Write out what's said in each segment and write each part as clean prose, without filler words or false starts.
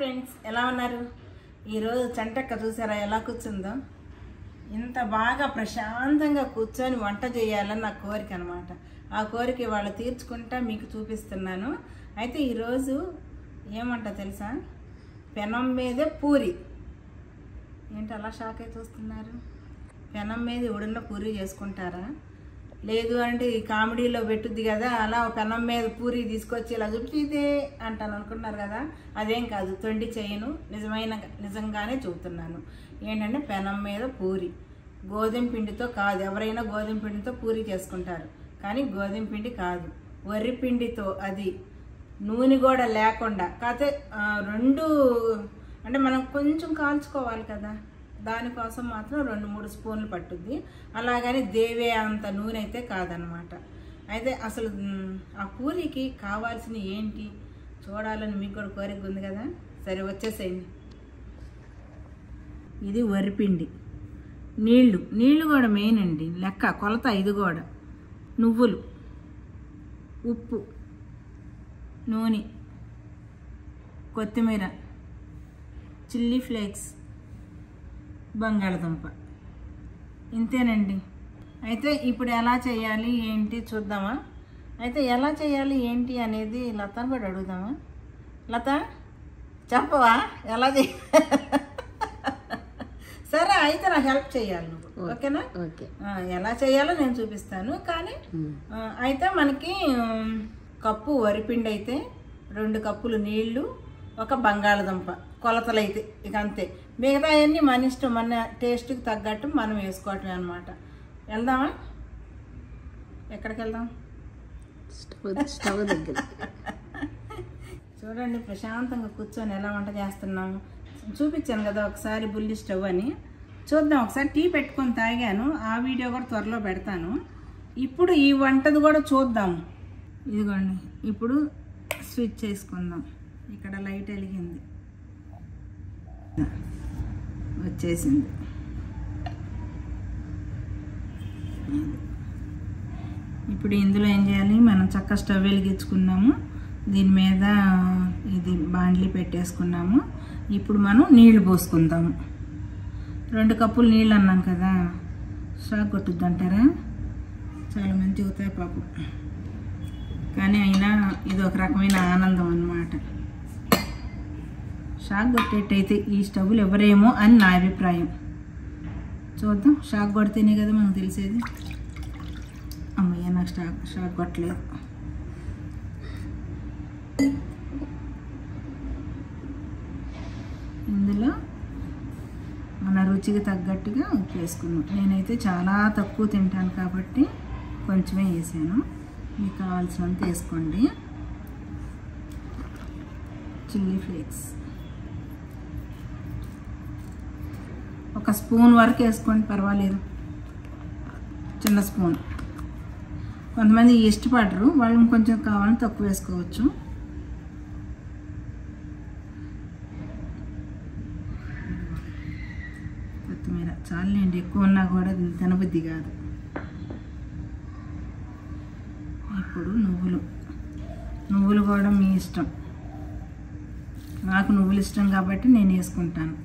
Friends, ఎలా ఉన్నారు? ఈరోజు చంటక్క చూసారా ఎలా కూర్చుందో? ఇంత బాగా ప్రశాంతంగా కూర్చొని వంట చేయాలని నా కోరిక అనమాట. ఆ కోరిక వాళ్ళు తీర్చుకుంటా మీకు చూపిస్తున్నాను. అయితే ఈరోజు ఏమంట తెలుసా? పెనం మీదే పూరి. ఏంటి అలా షాక్ అయి చూస్తున్నారు? పెనం మీద ఉడిన పూరి చేసుకుంటారా? లేదు అంటే ఈ కామెడీలో పెట్టుద్ది కదా, అలా పెనం మీద పూరి తీసుకొచ్చి ఇలా చూపి ఇదే అంటాను అనుకున్నారు కదా. అదేం కాదు, తొండి చేయను, నిజంగానే చెబుతున్నాను. ఏంటంటే పెనం మీద పూరి గోధుమ పిండితో కాదు. ఎవరైనా గోధుమ పిండితో పూరి చేసుకుంటారు, కానీ గోధుమ పిండి కాదు, వరి పిండితో. అది నూనె కూడా లేకుండా. కాకపోతే రెండు అంటే మనం కొంచెం కాల్చుకోవాలి కదా, దానికోసం మాత్రం 2-3 స్పూన్లు పట్టుద్ది. అలాగని దేవే అంత నూనె అయితే కాదనమాట. అయితే అసలు ఆ పూరికి కావాల్సిన ఏంటి చూడాలని మీకు కూడా కోరిక ఉంది కదా. సరే వచ్చేసేయండి. ఇది వరిపిండి, నీళ్ళు కూడా మెయిన్ అండి, లెక్క కొలత. ఇది కూడా నువ్వులు, ఉప్పు, నూనె, కొత్తిమీర, చిల్లీ ఫ్లేక్స్, బంగాళదుంప, ఇంతేనండి. అయితే ఇప్పుడు ఎలా చేయాలి ఏంటి చూద్దామా? అయితే ఎలా చేయాలి ఏంటి అనేది లతను కూడా అడుగుదామా? లత, చెప్పవా ఎలా సరే అయితే నాకు హెల్ప్ చేయాలి నువ్వు, ఓకేనా? ఓకే, ఎలా చేయాలో నేను చూపిస్తాను. కానీ అయితే మనకి కప్పు వరిపిండి అయితే 2 కప్పులు నీళ్లు, 1 బంగాళదుంప కొలతలు అయితే ఇక అంతే. మిగతా అవన్నీ మన ఇష్టం, మన టేస్ట్కి తగ్గట్టు మనం వేసుకోవటమే అనమాట. వెళ్దామా? ఎక్కడికి వెళ్దాం? స్టవ్ దగ్గర. చూడండి ప్రశాంతంగా కూర్చొని ఎలా వంట చేస్తున్నాము. చూపించాను కదా ఒకసారి బుల్లి స్టవ్ అని. చూద్దాం ఒకసారి. టీ పెట్టుకొని తాగాను, ఆ వీడియో కూడా త్వరలో పెడతాను. ఇప్పుడు ఈ వంటది కూడా చూద్దాం. ఇదిగోండి, ఇప్పుడు స్విచ్ చేసుకుందాం. ఇక్కడ లైట్ వెలిగింది, వచ్చేసింది. ఇప్పుడు ఇందులో ఏం చేయాలి? మనం చక్కగా స్టవ్ వెలిగించుకున్నాము, దీని మీద ఇది బాండ్లీ పెట్టేసుకున్నాము. ఇప్పుడు మనం నీళ్లు పోసుకుందాము. 2 కప్పులు నీళ్ళు అన్నాం కదా, షాక్ కొట్టుద్ది అంటారా? చాలా మంచిగా అవుతాయి పాపం, కానీ అయినా ఇది ఒక రకమైన ఆనందం అన్నమాట. షాక్ కొట్టేటైతే ఈ స్టవ్లు ఎవరేమో అని నా అభిప్రాయం. చూద్దాం, షాక్ కొడితేనే కదా మనకు తెలిసేది. అమ్మయ్య, నాకు షాక్ కొట్టలేదు. ఇందులో మన రుచికి తగ్గట్టుగా ఉప్పు వేసుకున్నాం. నేనైతే చాలా తక్కువ తింటాను కాబట్టి కొంచెమే వేసాను, మీకు కావాల్సినంత వేసుకోండి. చిల్లీ ఫ్లేక్స్ 1 స్పూన్ వరకు వేసుకోండి, పర్వాలేదు, చిన్న స్పూన్. కొంతమంది ఇష్టపడరు, వాళ్ళని కొంచెం కావాలని తక్కువ వేసుకోవచ్చు. కొత్తిమీర చాలండి, ఎక్కువ ఉన్నా కూడా తినబుద్ధి కాదు. ఇప్పుడు నువ్వులు కూడా మీ ఇష్టం. నాకు నువ్వులు ఇష్టం కాబట్టి నేను వేసుకుంటాను.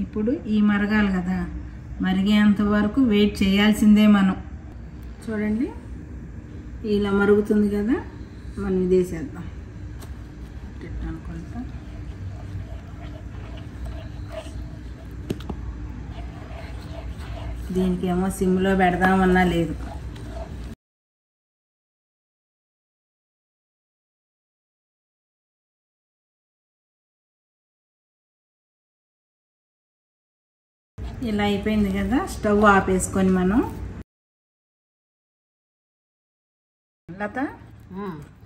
ఇప్పుడు ఈ మరగాలి కదా, మరిగేంత వరకు వెయిట్ చేయాల్సిందే మనం. చూడండి ఇలా మరుగుతుంది కదా, మనం ఇది వేసేద్దాం అనుకుంటా. దీనికేమో సిమ్లో పెడదామన్నా లేదు. ఇలా అయిపోయింది కదా, స్టవ్ ఆపేసుకొని మనం. లత,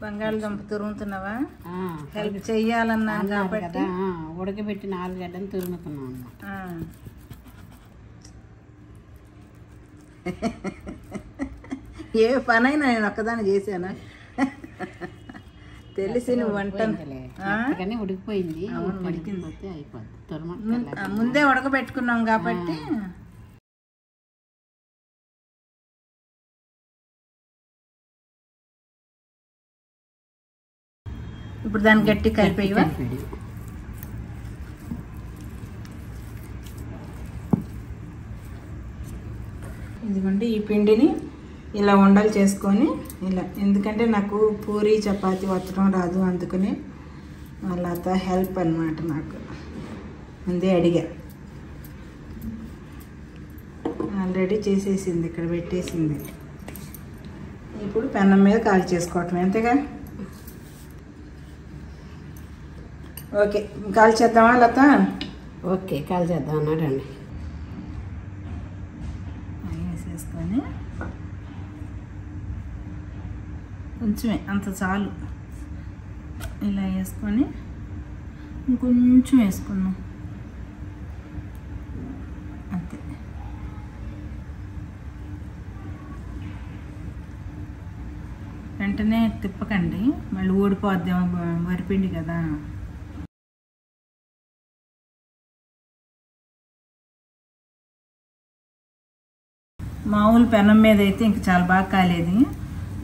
బంగాళదుంప తురుముతున్నావా? హెల్ప్ చెయ్యాలన్నాను కాబట్టి ఉడకబెట్టిన ఆలుగడ్డను తురుముతున్నాను. ఏ పనైనా నేను ఒక్కదాన్ని చేశానా? తెలిసి నువ్వు వంట ఉడికిపోయింది, ముందే ఉడకబెట్టుకున్నాం కాబట్టి. ఇప్పుడు దాన్ని గట్టి కలిపేయవా? ఇదిగోండి ఈ పిండిని ఇలా ఉండలు చేసుకొని ఇలా, ఎందుకంటే నాకు పూరి చపాతి వచ్చడం రాదు, అందుకని లత హెల్ప్ అన్నమాట నాకు, అందే అడిగా. ఆల్రెడీ చేసేసింది, ఇక్కడ పెట్టేసింది. ఇప్పుడు పెన్నం మీద కాల్ చేసుకోవటం అంతేగా. ఓకే, కాల్ చేద్దామా లత? ఓకే, కాల్ చేద్దాం అన్నాడండి. వేసేసుకొని కొంచెమే, అంత చాలు, ఇలా వేసుకొని ఇంకొంచెం వేసుకున్నాం అంతే. వెంటనే తిప్పకండి, మళ్ళీ ఊడిపోద్దేమో, వరిపిండి కదా. మామూలు పెనం మీద అయితే ఇంక చాలా బాగా కాలేదు.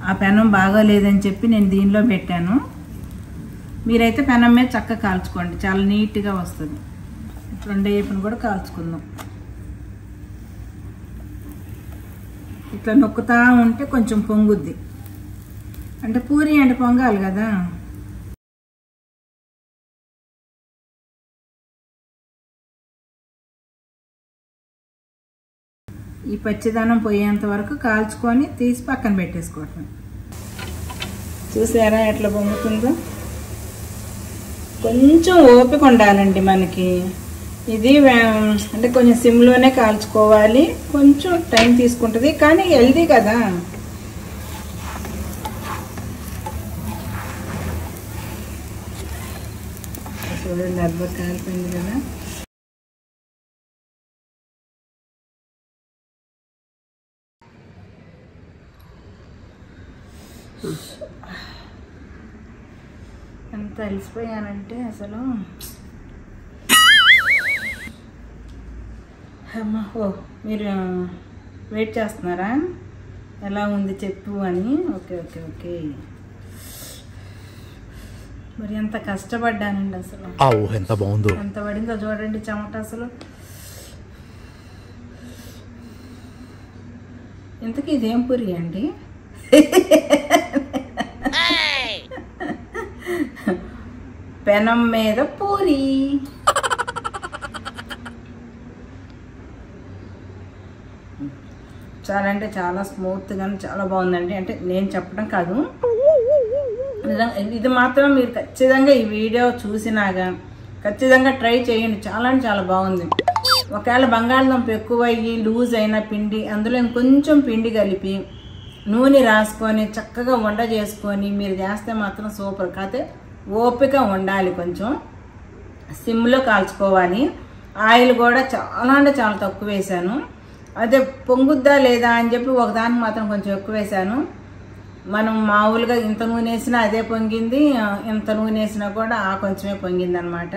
ఆ పెనం బాగోలేదని చెప్పి నేను దీనిలో పెట్టాను. మీరైతే పెనం మీద చక్కగా కాల్చుకోండి, చాలా నీట్గా వస్తుంది. రెండు వైపును కూడా కాల్చుకుందాం. ఇట్లా నొక్కుతా ఉంటే కొంచెం పొంగుద్ది, అంటే పూరి అంటే పొంగాలి కదా. ఈ పచ్చిదనం పోయేంత వరకు కాల్చుకొని తీసి పక్కన పెట్టేసుకోవటం. చూసారా ఎట్లా పొంగుతుందో? కొంచెం ఓపిక ఉండాలండి మనకి. ఇది అంటే కొంచెం సిమ్లోనే కాల్చుకోవాలి, కొంచెం టైం తీసుకుంటుంది, కానీ హెల్దీ కదా. చూడండి అబ్బా కాలిపోయింది కదా. ఎంత అలసిపోయానంటే అసలు. అమ్మా, ఓ మీరు వెయిట్ చేస్తున్నారా ఎలా ఉంది చెప్పు అని? Okay okay okay. మరి ఎంత కష్టపడ్డానండి అసలు. ఎంత బాగుందో, ఎంత పడిందో చూడండి చెమట అసలు. ఇంతకీ ఇదేం పూరి అండి? పెనం మీద పూరి. చాలా అంటే చాలా స్మూత్గా చాలా బాగుందండి. అంటే నేను చెప్పడం కాదు, ఇది మాత్రం మీరు ఖచ్చితంగా ఈ వీడియో చూసినాగా ఖచ్చితంగా ట్రై చేయండి. చాలా అంటే చాలా బాగుంది. ఒకవేళ బంగాళదుంప ఎక్కువ అయ్యి లూజ్ అయిన పిండి, అందులో ఇంకొంచెం పిండి కలిపి నూనె రాసుకొని చక్కగా వండ చేసుకొని మీరు చేస్తే మాత్రం సూపర్. కాకపోతే ఓపిక ఉండాలి, కొంచెం సిమ్లో కాల్చుకోవాలి. ఆయిల్ కూడా చాలా అంటే చాలా తక్కువ వేసాను. అదే పొంగుద్దా లేదా అని చెప్పి ఒకదానికి మాత్రం కొంచెం ఎక్కువ వేసాను. మనం మామూలుగా ఇంత నూనె వేసినా అదే పొంగింది, ఇంత నూనె వేసినా కూడా ఆ కొంచెమే పొంగింది అనమాట.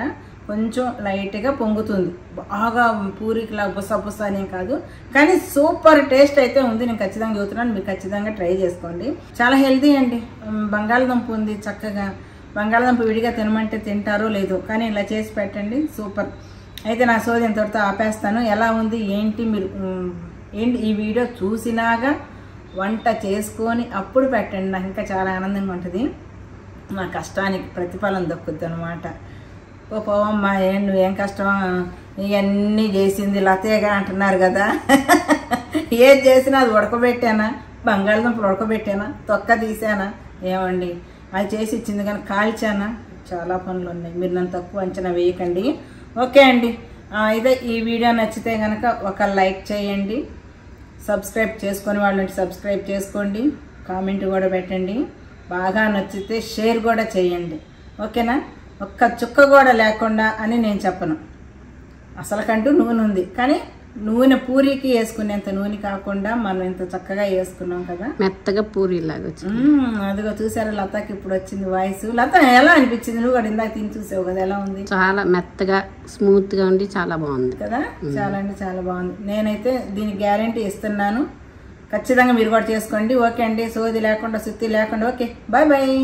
కొంచెం లైట్గా పొంగుతుంది, బాగా పూరికిలా బుస బుస అనే కాదు, కానీ సూపర్ టేస్ట్ అయితే ఉంది. నేను ఖచ్చితంగా చెబుతున్నాను, మీరు ఖచ్చితంగా ట్రై చేసుకోండి. చాలా హెల్తీ అండి. బంగాళదుంప ఉంది, చక్కగా బంగాళదుంప విడిగా తినమంటే తింటారో లేదో, కానీ ఇలా చేసి పెట్టండి, సూపర్. అయితే నా సోది ఇంతటితో ఆపేస్తాను. ఎలా ఉంది ఏంటి మీరు ఈ వీడియో చూసినాగా వంట చేసుకొని అప్పుడు పెట్టండి, నాకు ఇంకా చాలా ఆనందంగా ఉంటుంది. నా కష్టానికి ప్రతిఫలం దక్కుద్ది అనమాట. ఓ పోవమ్మా, నువ్వేం కష్టం, ఇవన్నీ చేసింది లతేగా అంటున్నారు కదా. ఏది చేసినా అది ఉడకబెట్టానా, బంగాళదుంపలు ఉడకబెట్టానా, తొక్క తీసానా, ఏమండి అది చేసి ఇచ్చింది కానీ కాల్చానా, చాలా పనులు ఉన్నాయి. మీరు నన్ను తక్కువ అంచనా వేయకండి. ఓకే అండి, ఇదే ఈ వీడియో నచ్చితే కనుక ఒక లైక్ చేయండి, సబ్స్క్రైబ్ చేసుకొని వాళ్ళని సబ్స్క్రైబ్ చేసుకోండి, కామెంట్ కూడా పెట్టండి. బాగా నచ్చితే షేర్ కూడా చేయండి, ఓకేనా? ఒక్క చుక్క కూడా లేకుండా అని నేను చెప్పను. అసలుకంటూ నూనె ఉంది, కానీ నూనె పూరికి వేసుకునేంత నూనె కాకుండా మనం ఇంత చక్కగా వేసుకున్నాం కదా, మెత్తగా పూరిలాగా వచ్చింది. అదిగో చూసారా లతకి ఇప్పుడు వచ్చింది వాయిస్. లత ఎలా అనిపించింది? నువ్వు కూడా ఇందాక తిని చూసావు కదా, ఎలా ఉంది? చాలా మెత్తగా స్మూత్ గా ఉండి చాలా బాగుంది కదా. చాలా అంటే చాలా బాగుంది. నేనైతే దీనికి గ్యారంటీ ఇస్తున్నాను, ఖచ్చితంగా మీరు కూడా చేసుకోండి. ఓకే అండి, సోది లేకుండా సుత్తి లేకుండా. Okay, bye bye.